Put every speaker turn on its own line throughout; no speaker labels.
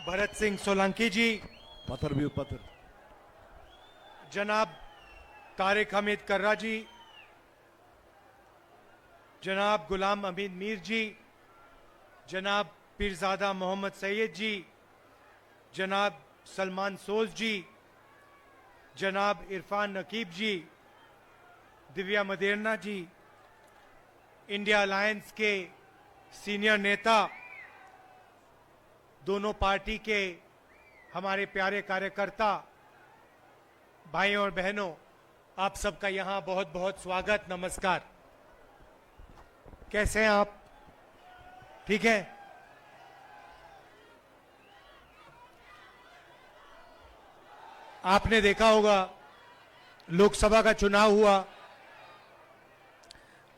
भरत सिंह सोलंकी जी,
पत्थर भी पत्थर,
जनाब तारिक हमीद कर्रा जी, जनाब गुलाम अमीन मीर जी, जनाब पीरजादा मोहम्मद सैयद जी, जनाब सलमान सोज जी, जनाब इरफान नकीब जी, दिव्या मदेरना जी, इंडिया अलायंस के सीनियर नेता, दोनों पार्टी के हमारे प्यारे कार्यकर्ता, भाइयों और बहनों, आप सबका यहां बहुत बहुत स्वागत, नमस्कार। कैसे हैं आप? ठीक है? आपने देखा होगा लोकसभा का चुनाव हुआ।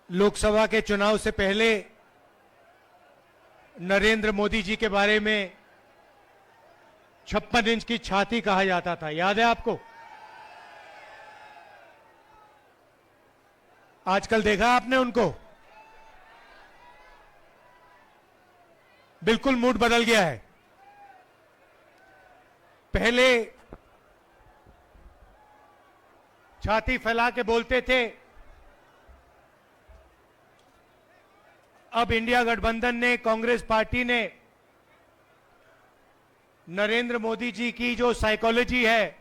लोकसभा के चुनाव से पहले नरेंद्र मोदी जी के बारे में 56 इंच की छाती कहा जाता था, याद है आपको? आजकल देखा आपने उनको? बिल्कुल मूड बदल गया है। पहले छाती फैला के बोलते थे, अब इंडिया गठबंधन ने, कांग्रेस पार्टी ने नरेंद्र मोदी जी की जो साइकोलॉजी है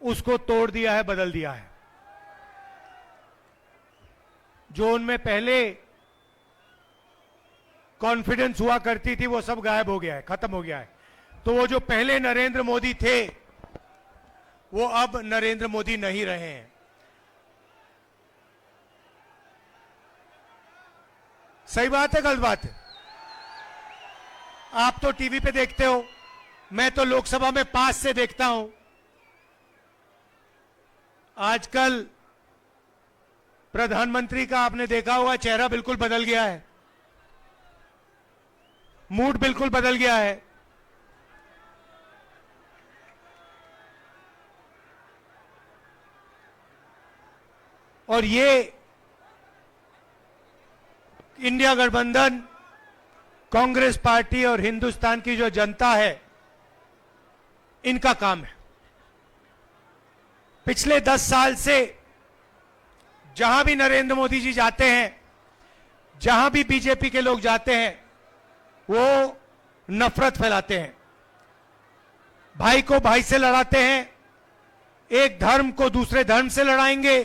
उसको तोड़ दिया है, बदल दिया है। जो उनमें पहले कॉन्फिडेंस हुआ करती थी वो सब गायब हो गया है, खत्म हो गया है। तो वो जो पहले नरेंद्र मोदी थे वो अब नरेंद्र मोदी नहीं रहे हैं। सही बात है, गलत बात है? आप तो टीवी पे देखते हो, मैं तो लोकसभा में पास से देखता हूं। आजकल प्रधानमंत्री का आपने देखा होगा चेहरा बिल्कुल बदल गया है, मूड बिल्कुल बदल गया है। और ये इंडिया गठबंधन, कांग्रेस पार्टी और हिंदुस्तान की जो जनता है, इनका काम है। पिछले 10 साल से जहां भी नरेंद्र मोदी जी जाते हैं, जहां भी बीजेपी के लोग जाते हैं, वो नफरत फैलाते हैं, भाई को भाई से लड़ाते हैं, एक धर्म को दूसरे धर्म से लड़ाएंगे,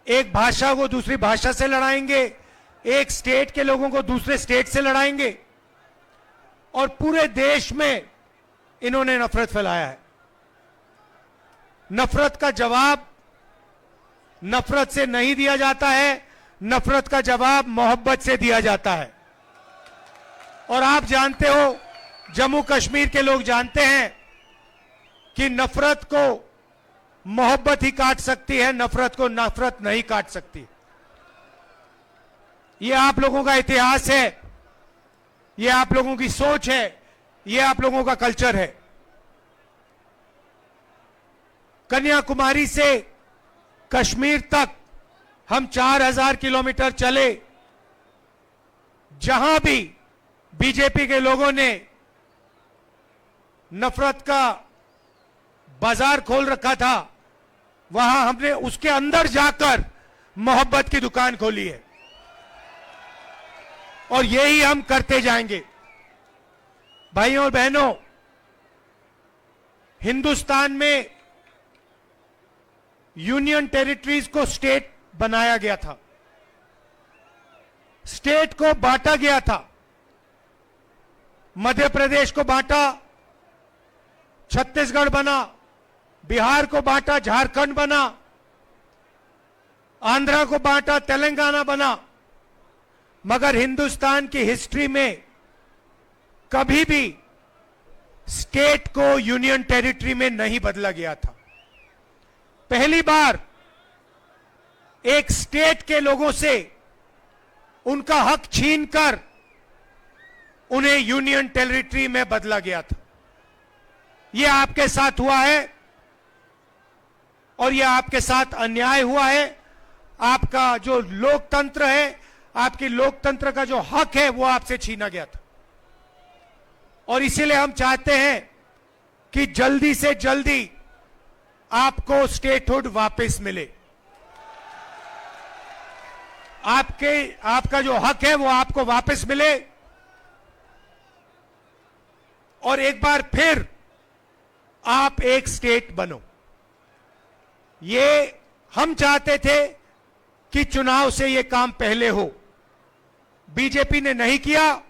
एक भाषा को दूसरी भाषा से लड़ाएंगे, एक स्टेट के लोगों को दूसरे स्टेट से लड़ाएंगे, और पूरे देश में इन्होंने नफरत फैलाया है। नफरत का जवाब नफरत से नहीं दिया जाता है, नफरत का जवाब मोहब्बत से दिया जाता है। और आप जानते हो, जम्मू कश्मीर के लोग जानते हैं कि नफरत को मोहब्बत ही काट सकती है, नफरत को नफरत नहीं काट सकती। ये आप लोगों का इतिहास है, ये आप लोगों की सोच है, ये आप लोगों का कल्चर है। कन्याकुमारी से कश्मीर तक हम 4000 किलोमीटर चले, जहां भी बीजेपी के लोगों ने नफरत का बाजार खोल रखा था, वहां हमने उसके अंदर जाकर मोहब्बत की दुकान खोली है, और यही हम करते जाएंगे। भाइयों और बहनों, हिंदुस्तान में यूनियन टेरिटरीज को स्टेट बनाया गया था, स्टेट को बांटा गया था। मध्य प्रदेश को बांटा, छत्तीसगढ़ बना, बिहार को बांटा, झारखंड बना, आंध्रा को बांटा, तेलंगाना बना। मगर हिंदुस्तान की हिस्ट्री में कभी भी स्टेट को यूनियन टेरिटरी में नहीं बदला गया था। पहली बार एक स्टेट के लोगों से उनका हक छीनकर उन्हें यूनियन टेरिटरी में बदला गया था। यह आपके साथ हुआ है, और यह आपके साथ अन्याय हुआ है। आपका जो लोकतंत्र है, आपकी लोकतंत्र का जो हक है, वो आपसे छीना गया था। और इसीलिए हम चाहते हैं कि जल्दी से जल्दी आपको स्टेटहुड वापस मिले। आपका जो हक है वो आपको वापस मिले और एक बार फिर आप एक स्टेट बनो। ये हम चाहते थे कि चुनाव से ये काम पहले हो, बीजेपी ने नहीं किया।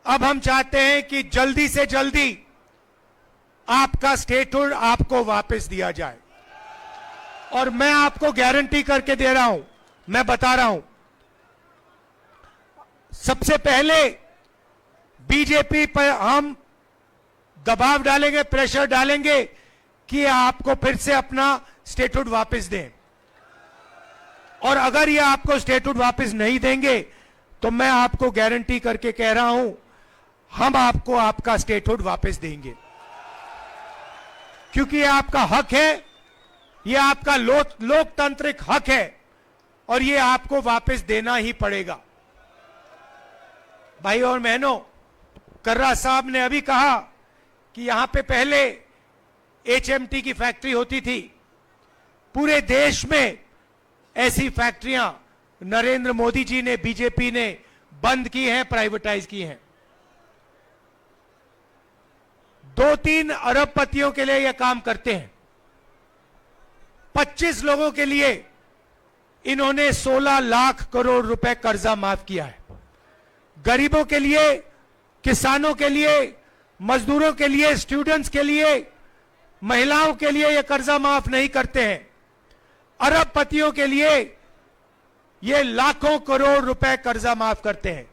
अब हम चाहते हैं कि जल्दी से जल्दी आपका स्टेटहुड आपको वापस दिया जाए। और मैं आपको गारंटी करके दे रहा हूं, मैं बता रहा हूं, सबसे पहले बीजेपी पर हम दबाव डालेंगे, प्रेशर डालेंगे कि आपको फिर से अपना स्टेटहुड वापस दें। और अगर ये आपको स्टेटहुड वापस नहीं देंगे तो मैं आपको गारंटी करके कह रहा हूं, हम आपको आपका स्टेटहुड वापस देंगे, क्योंकि ये आपका हक है, ये आपका लोकतांत्रिक हक है और ये आपको वापस देना ही पड़ेगा। भाई और बहनों, कर्रा साहब ने अभी कहा कि यहां पे पहले एचएमटी की फैक्ट्री होती थी। पूरे देश में ऐसी फैक्ट्रियां नरेंद्र मोदी जी ने, बीजेपी ने बंद की हैं, प्राइवेटाइज की हैं। 2-3 अरबपतियों के लिए यह काम करते हैं। 25 लोगों के लिए इन्होंने 16 लाख करोड़ रुपए कर्जा माफ किया है। गरीबों के लिए, किसानों के लिए, मजदूरों के लिए, स्टूडेंट्स के लिए, महिलाओं के लिए यह कर्जा माफ नहीं करते हैं। अरबपतियों के लिए ये लाखों करोड़ रुपए कर्जा माफ करते हैं।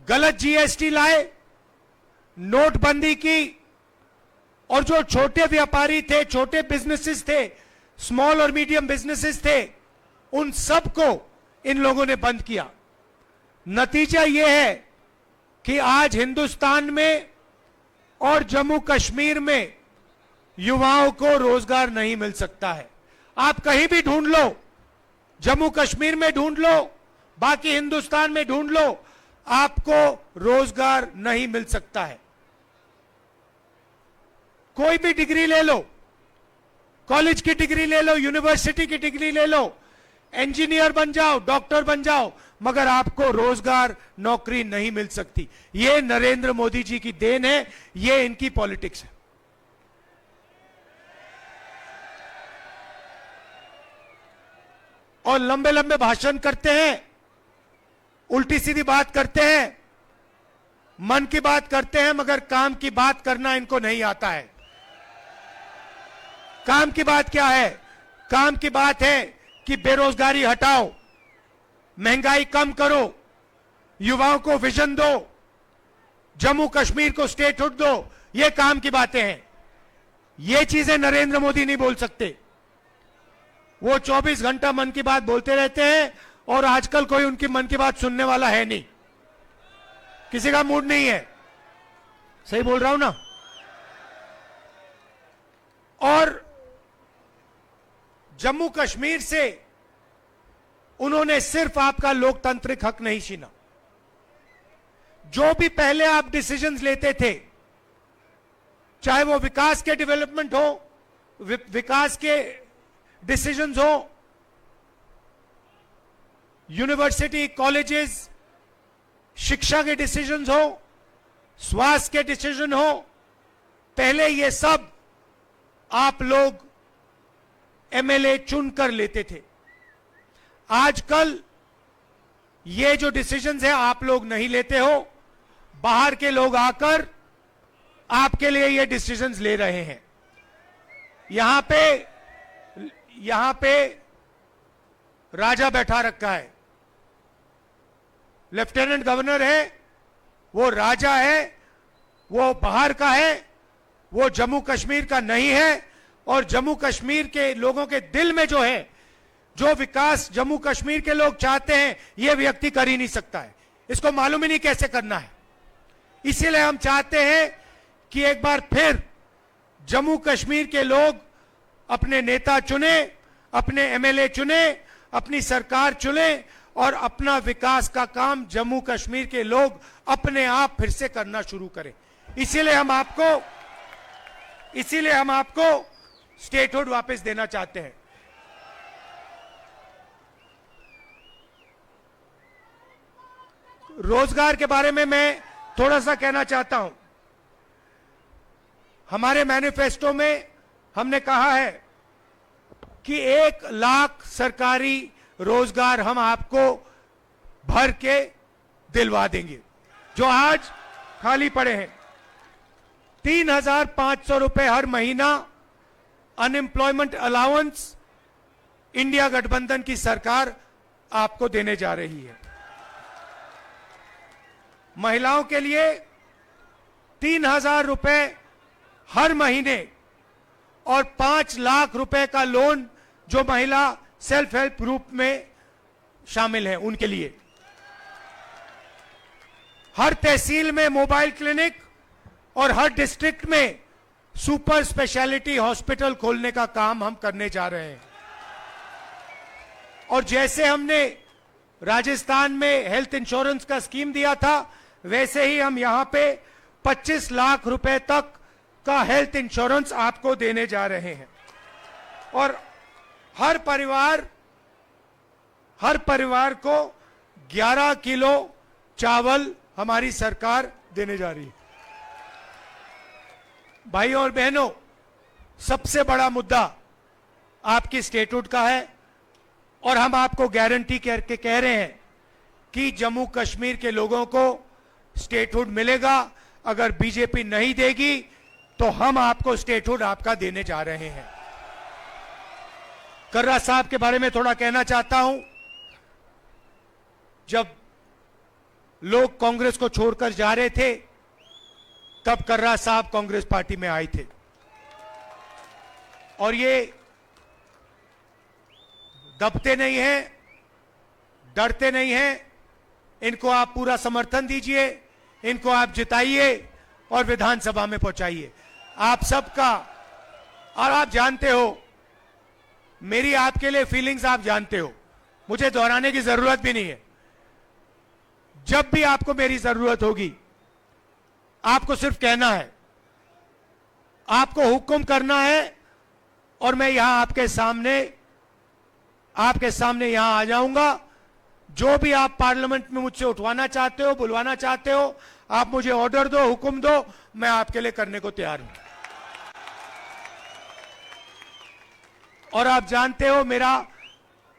गलत जीएसटी लाए, नोटबंदी की, और जो छोटे व्यापारी थे, छोटे बिजनेसेस थे, स्मॉल और मीडियम बिजनेसेस थे, उन सबको इन लोगों ने बंद किया। नतीजा यह है कि आज हिंदुस्तान में और जम्मू कश्मीर में युवाओं को रोजगार नहीं मिल सकता है। आप कहीं भी ढूंढ लो, जम्मू कश्मीर में ढूंढ लो, बाकी हिंदुस्तान में ढूंढ लो, आपको रोजगार नहीं मिल सकता है। कोई भी डिग्री ले लो, कॉलेज की डिग्री ले लो, यूनिवर्सिटी की डिग्री ले लो, इंजीनियर बन जाओ, डॉक्टर बन जाओ, मगर आपको रोजगार, नौकरी नहीं मिल सकती। ये नरेंद्र मोदी जी की देन है, ये इनकी पॉलिटिक्स है। और लंबे लंबे भाषण करते हैं, उल्टी सीधी बात करते हैं, मन की बात करते हैं, मगर काम की बात करना इनको नहीं आता है। काम की बात क्या है? काम की बात है कि बेरोजगारी हटाओ, महंगाई कम करो, युवाओं को विजन दो, जम्मू कश्मीर को स्टेटहुड दो। ये काम की बातें हैं। ये चीजें नरेंद्र मोदी नहीं बोल सकते। वो 24 घंटा मन की बात बोलते रहते हैं और आजकल कोई उनकी मन की बात सुनने वाला है नहीं, किसी का मूड नहीं है। सही बोल रहा हूं ना? और जम्मू कश्मीर से उन्होंने सिर्फ आपका लोकतांत्रिक हक नहीं छीना। जो भी पहले आप डिसीजंस लेते थे, चाहे वो विकास के डेवलपमेंट हो, विकास के डिसीजंस हो, यूनिवर्सिटी, कॉलेजेस, शिक्षा के डिसीजंस हो, स्वास्थ्य के डिसीजन हो, पहले ये सब आप लोग एमएलए चुनकर लेते थे। आजकल ये जो डिसीजंस है आप लोग नहीं लेते हो, बाहर के लोग आकर आपके लिए ये डिसीजंस ले रहे हैं। यहां पे राजा बैठा रखा है, लेफ्टिनेंट गवर्नर है, वो राजा है, वो बाहर का है, वो जम्मू कश्मीर का नहीं है। और जम्मू कश्मीर के लोगों के दिल में जो है, जो विकास जम्मू कश्मीर के लोग चाहते हैं, ये व्यक्ति कर ही नहीं सकता है। इसको मालूम ही नहीं कैसे करना है। इसीलिए हम चाहते हैं कि एक बार फिर जम्मू कश्मीर के लोग अपने नेता चुने, अपने एमएलए चुने, अपनी सरकार चुने और अपना विकास का काम जम्मू कश्मीर के लोग अपने आप फिर से करना शुरू करें। इसीलिए हम आपको स्टेटहुड वापस देना चाहते हैं। रोजगार के बारे में मैं थोड़ा सा कहना चाहता हूं। हमारे मैनिफेस्टो में हमने कहा है कि 1 लाख सरकारी रोजगार हम आपको भर के दिलवा देंगे जो आज खाली पड़े हैं। 3,500 रुपए हर महीना अनएम्प्लॉयमेंट अलाउंस इंडिया गठबंधन की सरकार आपको देने जा रही है। महिलाओं के लिए 3,000 रुपए हर महीने और 5 लाख रुपए का लोन जो महिला सेल्फ हेल्प ग्रुप में शामिल हैं उनके लिए। हर तहसील में मोबाइल क्लिनिक और हर डिस्ट्रिक्ट में सुपर स्पेशलिटी हॉस्पिटल खोलने का काम हम करने जा रहे हैं। और जैसे हमने राजस्थान में हेल्थ इंश्योरेंस का स्कीम दिया था, वैसे ही हम यहां पे 25 लाख रुपए तक का हेल्थ इंश्योरेंस आपको देने जा रहे हैं। और हर परिवार को 11 किलो चावल हमारी सरकार देने जा रही है। भाइयों और बहनों, सबसे बड़ा मुद्दा आपकी स्टेटहुड का है और हम आपको गारंटी करके कह रहे हैं कि जम्मू कश्मीर के लोगों को स्टेटहुड मिलेगा। अगर बीजेपी नहीं देगी तो हम आपको स्टेटहुड आपका देने जा रहे हैं। कर्रा साहब के बारे में थोड़ा कहना चाहता हूं। जब लोग कांग्रेस को छोड़कर जा रहे थे तब कर्रा साहब कांग्रेस पार्टी में आए थे और ये दबते नहीं हैं, डरते नहीं हैं। इनको आप पूरा समर्थन दीजिए, इनको आप जिताइए और विधानसभा में पहुंचाइए। आप सबका, और आप जानते हो मेरी आपके लिए फीलिंग्स, आप जानते हो, मुझे दोहराने की जरूरत भी नहीं है। जब भी आपको मेरी जरूरत होगी आपको सिर्फ कहना है, आपको हुक्म करना है और मैं यहां आपके सामने यहां आ जाऊंगा। जो भी आप पार्लियामेंट में मुझसे उठवाना चाहते हो, बुलवाना चाहते हो, आप मुझे ऑर्डर दो, हुक्म दो, मैं आपके लिए करने को तैयार हूं। और आप जानते हो मेरा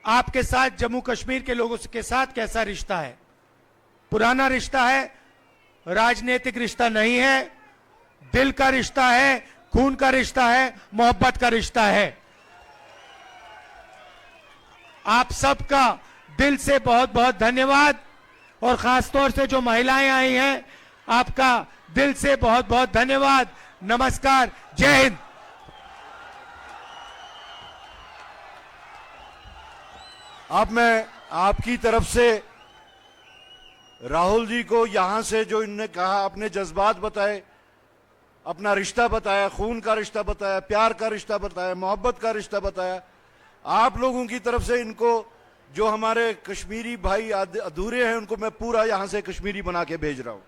आपके साथ, जम्मू कश्मीर के लोगों के साथ कैसा रिश्ता है। पुराना रिश्ता है, राजनीतिक रिश्ता नहीं है, दिल का रिश्ता है, खून का रिश्ता है, मोहब्बत का रिश्ता है। आप सबका दिल से बहुत बहुत धन्यवाद और खासतौर से जो महिलाएं आई हैं, आपका दिल से बहुत बहुत धन्यवाद। नमस्कार, जय हिंद।
अब मैं आपकी तरफ से राहुल जी को यहां से जो इन्होंने कहा, अपने जज्बात बताए, अपना रिश्ता बताया, खून का रिश्ता बताया, प्यार का रिश्ता बताया, मोहब्बत का रिश्ता बताया, आप लोगों की तरफ से इनको, जो हमारे कश्मीरी भाई अधूरे हैं, उनको मैं पूरा यहां से कश्मीरी बना के भेज रहा हूं।